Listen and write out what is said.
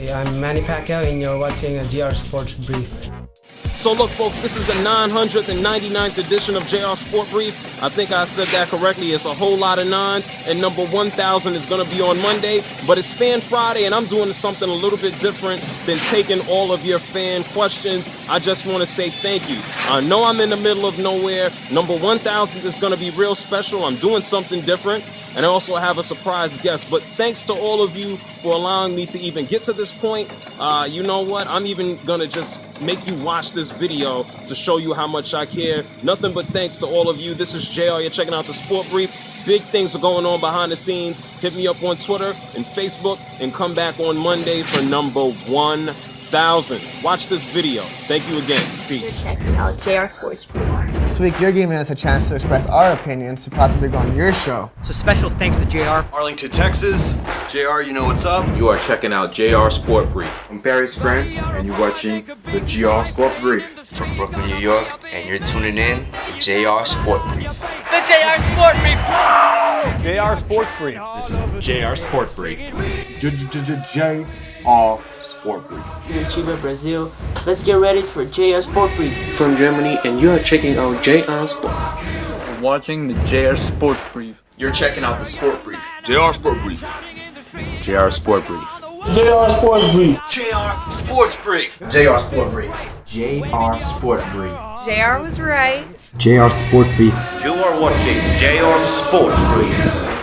Hey, I'm Manny Pacquiao and you're watching a JR Sports Brief. So look, folks, this is the 999th edition of JR Sport Brief. I think I said that correctly. It's a whole lot of nines, and number 1,000 is going to be on Monday. But it's Fan Friday, and I'm doing something a little bit different than taking all of your fan questions. I just want to say thank you. I know I'm in the middle of nowhere. Number 1,000 is going to be real special. I'm doing something different, and I also have a surprise guest. But thanks to all of you for allowing me to even get to this point. You know what? I'm even going to just make you watch this video to show you how much I care. Nothing but thanks to all of you. This is JR. You're checking out the Sport Brief. Big things are going on behind the scenes. Hit me up on Twitter and Facebook and come back on Monday for number 1,000. Watch this video. Thank you again. Peace. You're checking out JR Sports Brief. This week, you're giving us a chance to express our opinions to possibly go on your show. So special thanks to JR. Arlington, Texas. JR, you know what's up. You are checking out JR Sport Brief. From Paris, France, and you're watching the JR Sports Brief. From Brooklyn, New York, and you're tuning in to JR Sport Brief. The JR Sport Brief. JR Sports Brief. This is JR Sport Brief. JR Sport Brief. Here in Chiba, Brazil. Let's get ready for JR Sport Brief. From Germany, and you are checking out JR Sport. You're watching the JR Sports Brief. You're checking out the Sport Brief. JR Sport Brief. JR Sport Brief. JR Sports Brief. JR Sports Brief. JR Sport Brief. JR Sport Brief. JR was right. JR Sport Brief. You are watching JR Sports Brief.